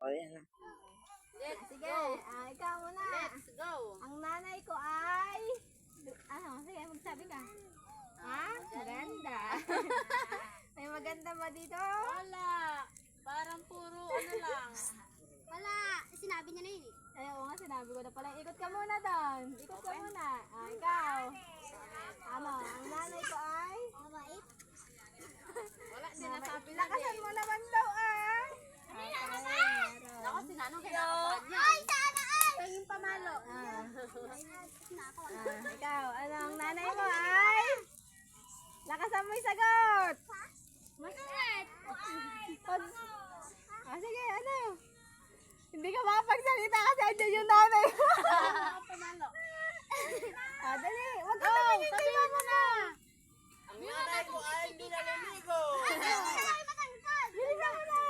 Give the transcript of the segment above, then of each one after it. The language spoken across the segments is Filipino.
O, yan na. Sige, ikaw muna. Let's go. Ang nanay ko ay... Sige, magsabi ka. Maganda. May maganda ba dito? Wala. Parang puro ano lang. Wala, sinabi niya na yun eh. Oo nga, sinabi ko na pala. Ikot ka muna doon. Ikot ka muna. Ikaw. Ano, ang nanay ko ay... Mabait. Wala, sinasabi na Lakasan mo naman daw Ako, sinanong kinakabahan niya. Ay, sana ay! Siya yung pamalo. Ikaw, ano, ang nanay mo ay... Lakasan mo yung sagot. Masakit! Sige, ano? Hindi ka makapagsalita kasi andyan yung nanay mo. Pamalo. Dali. Huwag ka tumingin kay mama na. Ang nanay ko ay hindi naliligo. Bilisan mo na.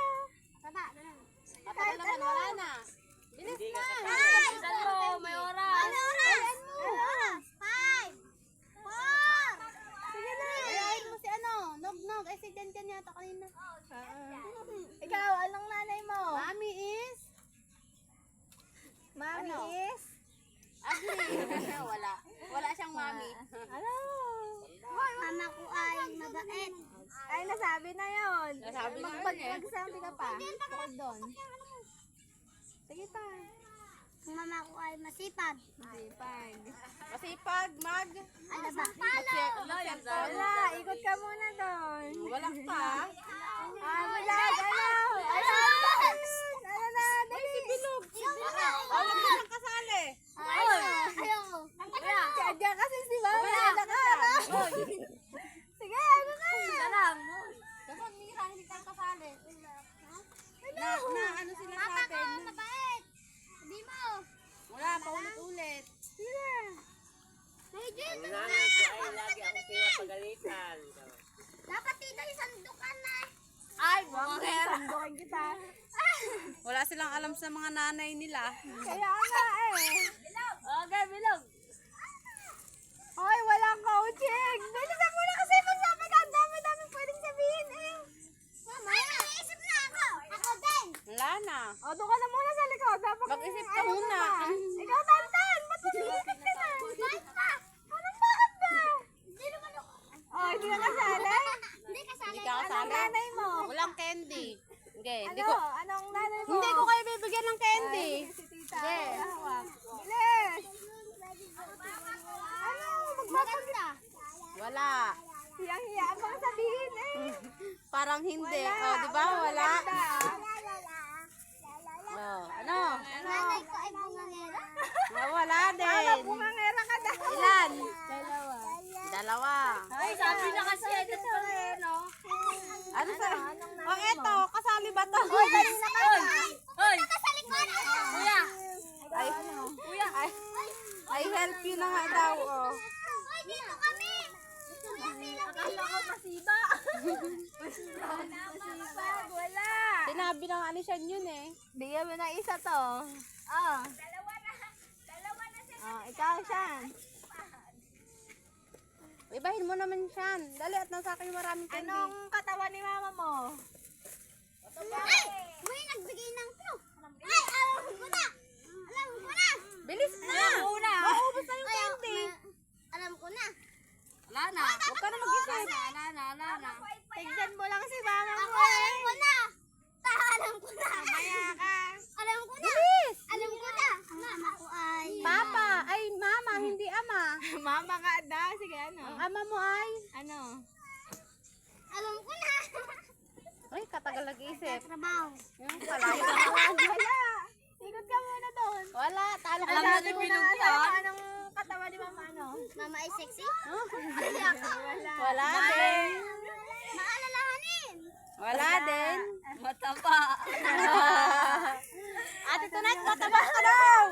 Taba, ganun. Matagal naman, wala na. Bilis Hindi na. ka Bilisan mo, may oras. Ano oras? Oras? 5, 4. Sige na. Ayayin mo si ano, Nog-Nog. Accident ka niya kanina. Ikaw, anong nanay mo? Mami is? Mami Ano? is? Ugly. Wala. Wala siyang mami. Ano? Mama ko ay mabait. Ay, nasabi na yun. Nasabi na yun eh. Magsabi ka pa. Bukod doon. Sige pa. Ang mama ko ay masipag. Sipag. Masipag, mag. Ano ba? Wala, ikot ka muna doon. Wala pa. Bulag, ano? Ano na, dali. Wala ka siyang kasali. Ayaw. Kaya kasi si Mama nakaharap. Sige, ano na? Dapat mira, hindi ka kasali. Na ano sila sa Papa ko atin? mabait. Sabi mo. Wala, paulit-ulit. Sige. Legend. Ang nanay ko ay lagi ako pinapagalitan. Dapat dito isandukan na. Ay, bumanger. Sandukin kita. Wala silang alam sa mga nanay nila. Kaya nga eh. Okay, bilog. Hoy, walang coaching. Bilisan mo na kasi magsabi ka. Ang dami-dami pwedeng sabihin eh. Mama, may naisip na ako. Ako din. Wala na. O, doon ka na muna sa likod. Dapat Mag-isip ka ano muna. ba? Ikaw, Tantan. Ba't nag-iisip ka na? Bakit pa? Anong bakit ba? Hindi naman ako. Oh, hindi ka kasali? Hindi kasali. Hindi ka Anong kasali. nanay mo? Walang candy. Okay, hindi Ano? ko Anong nanay mo? hindi ko kayo bibigyan ng candy. Ay, si tita. Sige. Hawak. Bilis. Ano? Magpapaganda. Wala. Hiyang-hiya bang sabihin eh. Parang hindi. Wala. Oh, di ba? Wala. Maganda. Oh, ano? Ang nanay ko ay bungangera. Wala Ano? din. Bungangera ka daw. Ilan? Dalawa. Dalawa. Ay, sabi na kasi ito pa rin, no? Ano sa? Anong nanay Oh, eto, kasali ba to? Hoy! Sa likod. Kuya. Ay, kuya, ay help you na nga daw, oh. Hoy, dito kami. Akala ko masiba. Masibag, wala. Sinabi ng ano siya yun eh. Bigyan mo na isa to. Oh. Dalawa na siya. Oh, ikaw siya. Ibahin mo naman siya. Dali at nasa akin maraming candy. Anong katawan ni mama mo? Ay! May nagbigay ng clue. Ay, alam ko na. Alam ko na. Bilis na! Una. Maubos na yung Ay, candy. alam ko na. Wala na. Huwag ka na mag-isip. Wala na. Tignan mo lang si mama mo. Ako, alam ko na. Alam ko na. Kaya ka. Alam ko na. Bilis! Alam ko na. Ang mama ko ay... Papa, ay mama, hindi ama. Mama ka daw. Sige, ano? Ang ama mo ay... Ano? Alam ko na. Ay, katagal nag-isip. Trabaho. Yung kalayo. Wala. Ikot ka muna doon. Wala, talo ka Alam na natin ni na anong katawan ni mama, ano? Mama ay sexy. Wala. Wala din. Maalalahanin. Wala din. Mataba. Ate Tunay, mataba ka daw.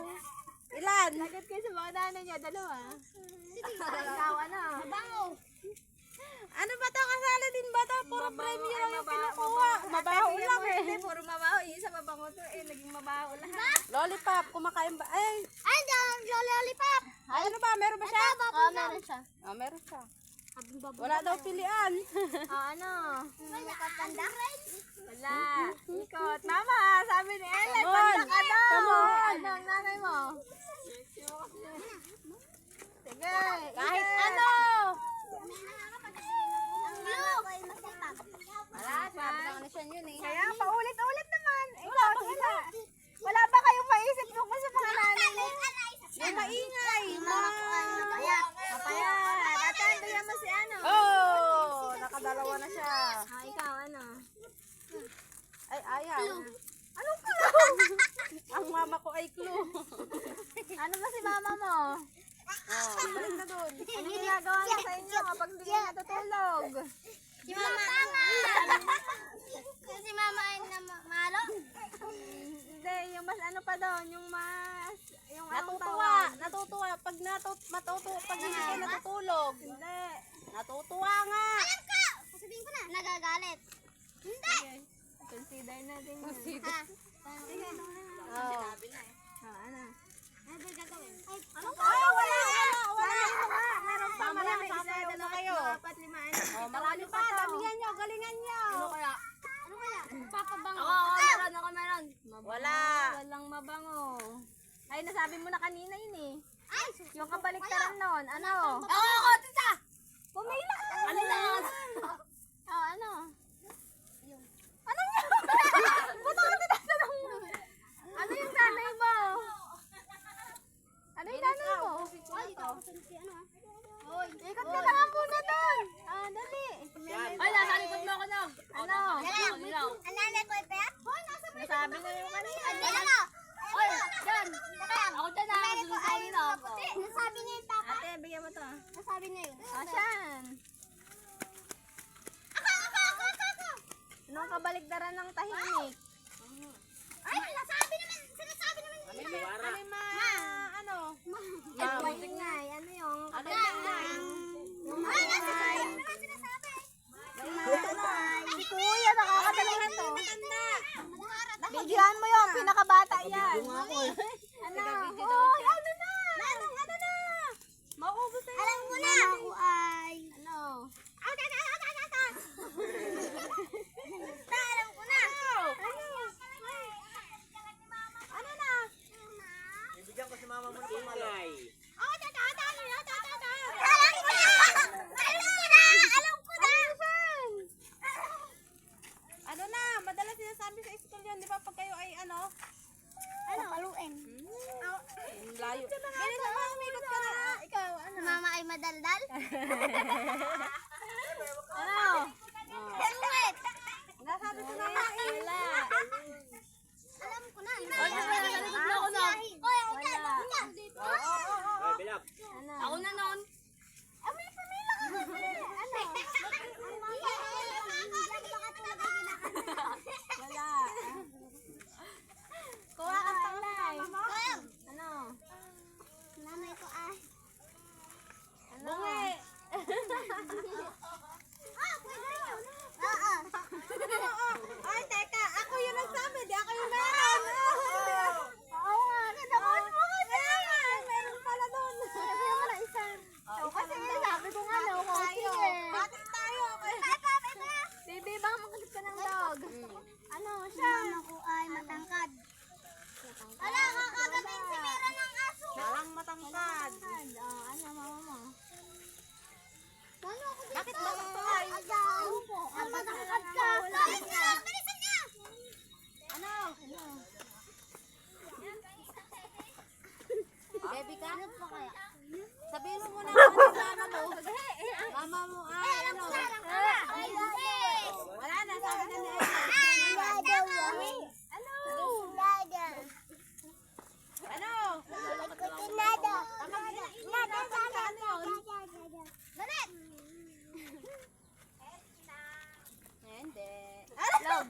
Ilan? Lagat kayo sa mga nanay niya, dalawa. Ikaw, ano? Mabango. Ano ba to? Kasali din ba to? Puro premium lang yung kinukuha. Mabaho lang eh. Hindi, puro mabaho. Isa mabango to eh. Naging mabaho lahat. Lollipop, kumakain ba? Ay, Ay, lollipop. ay, ano ba? Meron ba siya? Oo, meron siya. Oh, meron siya. Wala daw pilian. Ano? May nakapanda. Wala. Ikot. Mama, sabi ni Ellen. Kahit ano. Ang blue. Ay, masipag. Wala, sabi ng ano siya yun eh. Kaya paulit-ulit naman. Ikaw, wala ba kayong maisip nung sa mga nanay? Yung maingay. Papaya, tatanduyan mo si ano. Oh, nakadalawa na siya. Ah, ikaw ano? Ay, ayaw. Anong clue? Ang mama ko ay clue. Ano ba si mama mo? Oh, balik na dun. Ano ginagawa niya sa inyo kapag hindi kayo natutulog? Si Mama. Si Mama ay malo. Hindi, yung mas ano pa doon, yung mas... Yung anong Natutuwa. tawag? Natutuwa. Pag pag hindi kayo natutulog. Hindi. Natutuwa nga. Alam ko! Sasabihin ko na. Nagagalit. Hindi. Consider natin yun. Ha? Oh. Ah, ano? Ano ba gagawin? Ah, wala. Meron pa, Mamaya marami. kasama Isa, na dalawa, kayo. tatlo, 4, 5, 6. Oh, marami pa. Damihan nyo. Galingan nyo. Ano kaya? Papabang. Meron. Wala. Walang mabango. Ay, nasabi mo na kanina yun eh. Ay! Yung kabaliktaran nun, ano? Oo, tita! Pumila ka! Ano na? Oh, ano? Ano yun? Ba't ako tinatanong mo? Ano yung nanay mo? Ano yung nanay mo? Ay, ito. Ano ah? Hoy. Ikot ka na nga muna doon. Ah, dali. Ay, nasa likod mo ako na. Ano? Ang nanay ko ay pera? Hoy, nasa may Nasabi na yung kanina. Ano? Hoy, dyan. Ako dyan na. Sabi na ako. Nasabi niya yung papa. Ate, bigyan mo to. Nasabi niya yun. Ah, siyan. Ako. Anong kabaliktaran ng tahimik? Ay, sinasabi naman. Ano? Maingay. Ano yung kabaliktaran? Yung Ay, maingay. naman sinasabi. Si Kuya, nakakatalingan to. Matanda. Bigyan mo yung pinakabata yan. Ano? Hoy, ano na? Ano na? Maubos na Alam ko na. Ako ay... Ano? Alam ko na. Ano na? Ibigyan ko si mama mo ng pumalay. Ano na? Madalas sinasabi sa school yun. Di ba pag kayo ay ano? Paluin. Layo. Ganito ba? Umikot ka na. Ikaw, ano? Mama ay madaldal. Ano? Paluin. Nasabi ko na nga eh. Wala. Alam ko na. Hoy, nakalikod na ako na. Hoy, ako dyan. Wala. Ako dyan. Ay, bilap. Ano? Ako na noon. Wala. Kuha ka pang nanay. Ano? Nanay ko ay. Ano? Bungi. Pwede yun. Oo. Ay, teka. Ako yung nagsabi. Di ako yung meron. Oo nga, kinakot mo kasi. Meron pala doon. Sabi mo na isa. Kasi sabi ko nga, no, Tayo. coaching eh. Batik tayo. Baby, baka makagit ka ng dog. Ano siya? Mama ko ay matangkad. Wala, kakagamin si Mira ng aso. Walang matangkad. Oh, ano, mama mo? Ano ako dito? Bakit matangkad? Agaw. Ang matangkad ka. Bilisan niya. Ano? Baby ka? Ano pa kaya? Sabihin mo muna kung ano sa ano mo. Mama mo ay ano. Ay, hindi. Wala na. Sabi na niya. Ano? Hindi. Log.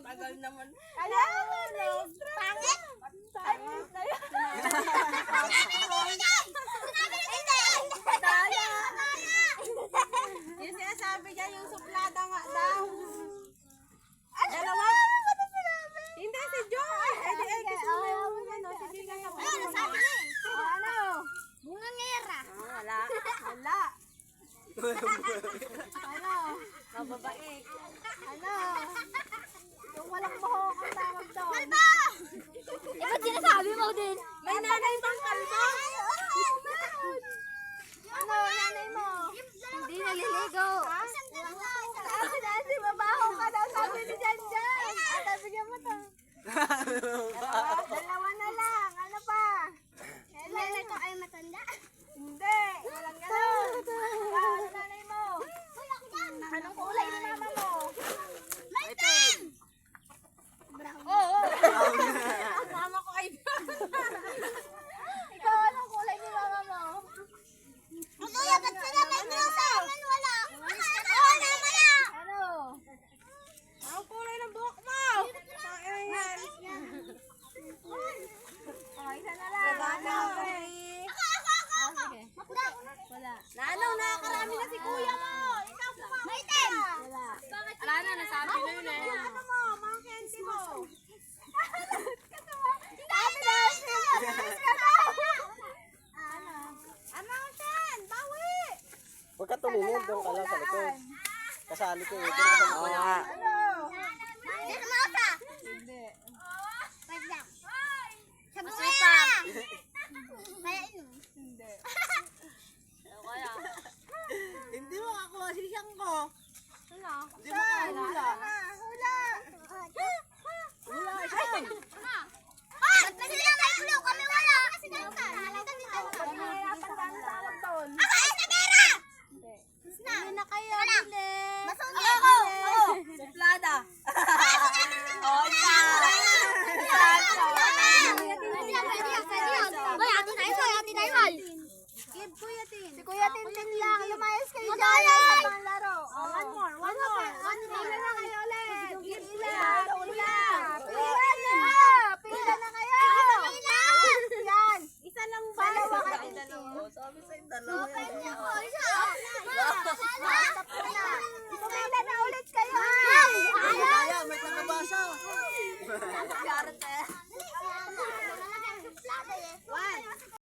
Tagal naman. Kaya mo, log. Pangit? Pangit na yun. Daya. Yung sinasabi niya, yung suplada nga daw. Dalawa? Hindi, si Joy. Eh, di, kasi mo yung ano, si Giga sa Ayun, nasabi niya eh. Oh, ano? Bungangera. Wala. Wala. Ano? Mababaik. Ano? Yung walang buhok ang tawag doon. Kalbo! Eh, ba't sinasabi mo din? May nanay bang kalbo? Oo, meron. Ano, nanay mo? Hindi naliligo. Kasi mabaho ka daw, sabi ni Janjan. Sabi niya mo to. Dalawa na lang. Ano pa? Lala ko ay matanda. Hindi. Walang gano'n. Ano nanay mo? Anong kulay ni mama mo? Maitim! Oo. Ang mama ko ay Ikaw, anong kulay ni mama mo? Kuya, ba't sila may blue sa amin? Wala. Oo naman na. Ano? ang kulay ng buhok mo. Pangiringan. Oh, isa na lang. Ano? Sige. Wala. Nano, nakakarami na si kuya mo. Ikaw po. Maitim! Wala. Wala na, nasabi na yun eh. Ano mo, mga candy mo. Sabi na siya. Ano, Shen? Bawi! Huwag ka tumingin, doon ka lang sa likod. Kasali ko eh, doon ka sa likod. Ano? Hindi ka makasa. Hindi. Wait lang. Sa buhay na. Kaya yun. Hindi. Hindi mo ako sisiyang ko. Wala. Hindi mo kahula. Hula. Hula siya. Ba't ba sila may blue? Kami wala. Kasi ganito. Nahihirapan ka na sa alam doon. Ako ay sa pera! Hindi. Hindi na kayo, Wala. Bile. Masungit. Ako! Suplada. Oh, isa. Hoy, ate na ito, ate na ito. Kid, Kuya Tin. Si Kuya Tintin lang. Lumayas kayo dyan. Madaya. Sa panglaro. Oh, one more. One more. Pila na kayo ulit. Pila. Pila na kayo. Yan. Isa lang ba? Dalawa kayo. Sabi sa'yo, dalawa. Pumila na ulit kayo. Kaya, may tagabasa. Garate.